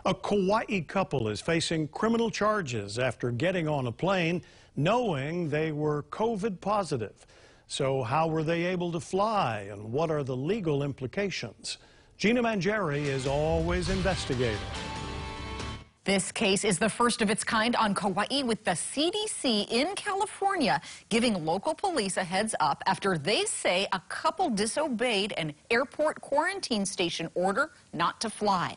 A Kauai couple is facing criminal charges after getting on a plane knowing they were COVID positive. So how were they able to fly, and what are the legal implications? Gina Mangieri is always investigating. This case is the first of its kind on Kauai, with the CDC in California giving local police a heads up after they say a couple disobeyed an airport quarantine station order not to fly.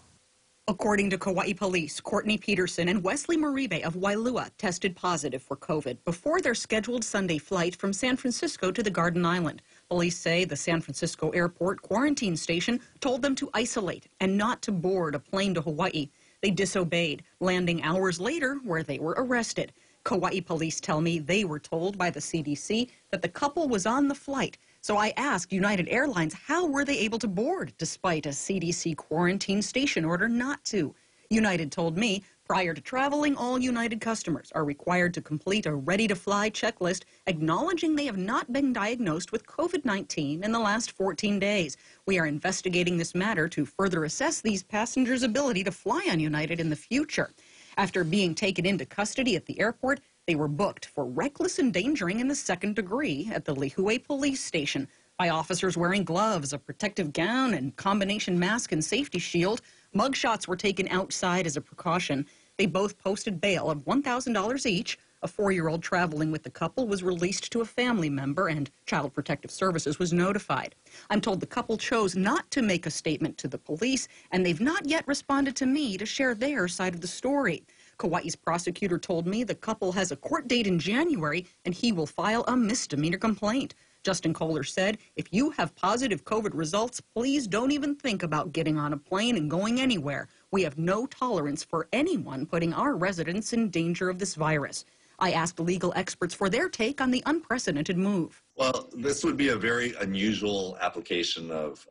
According to Kauai police, Courtney Peterson and Wesley Maribe of Wailua tested positive for COVID before their scheduled Sunday flight from San Francisco to the Garden Island. Police say the San Francisco airport quarantine station told them to isolate and not to board a plane to Hawaii. They disobeyed, landing hours later where they were arrested. Kauai police tell me they were told by the CDC that the couple was on the flight. So I asked United Airlines how were they able to board despite a CDC quarantine station order not to. United told me prior to traveling, all United customers are required to complete a ready-to-fly checklist acknowledging they have not been diagnosed with COVID-19 in the last 14 days. We are investigating this matter to further assess these passengers' ability to fly on United in the future. After being taken into custody at the airport, they were booked for reckless endangering in the second degree at the Lihue police station by officers wearing gloves, a protective gown, and combination mask and safety shield. Mugshots were taken outside as a precaution. They both posted bail of $1,000 each. A 4-year-old traveling with the couple was released to a family member, and Child Protective Services was notified. I'm told the couple chose not to make a statement to the police, and they've not yet responded to me to share their side of the story. Kauai's prosecutor told me the couple has a court date in January, and he will file a misdemeanor complaint. Justin Kohler said, if you have positive COVID results, please don't even think about getting on a plane and going anywhere. We have no tolerance for anyone putting our residents in danger of this virus. I asked legal experts for their take on the unprecedented move. Well, this would be a very unusual application of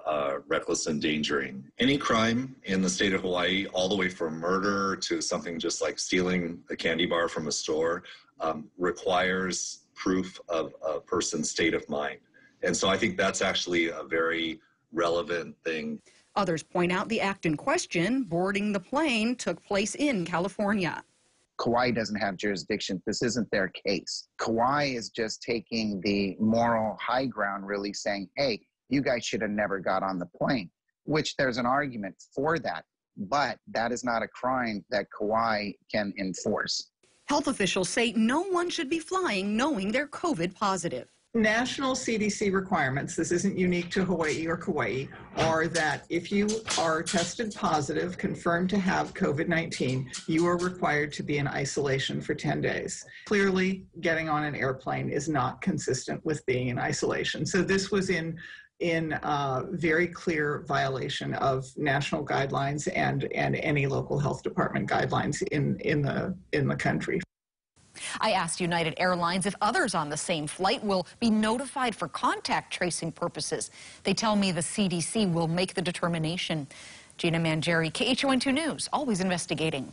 reckless endangering. Any crime in the state of Hawaii, all the way from murder to something just like stealing a candy bar from a store, requires proof of a person's state of mind. And so I think that's actually a very relevant thing. Others point out the act in question, boarding the plane, took place in California. Kauai doesn't have jurisdiction. This isn't their case. Kauai is just taking the moral high ground, really saying, hey, you guys should have never got on the plane, which there's an argument for that. But that is not a crime that Kauai can enforce. Health officials say no one should be flying knowing they're COVID positive. National CDC requirements, this isn't unique to Hawaii or Kauai, are that if you are tested positive, confirmed to have COVID-19, you are required to be in isolation for 10 days. Clearly, getting on an airplane is not consistent with being in isolation. So this was in very clear violation of national guidelines and any local health department guidelines in the country. I asked United Airlines if others on the same flight will be notified for contact tracing purposes. They tell me the CDC will make the determination. Gina Mangieri, KHON2 News, always investigating.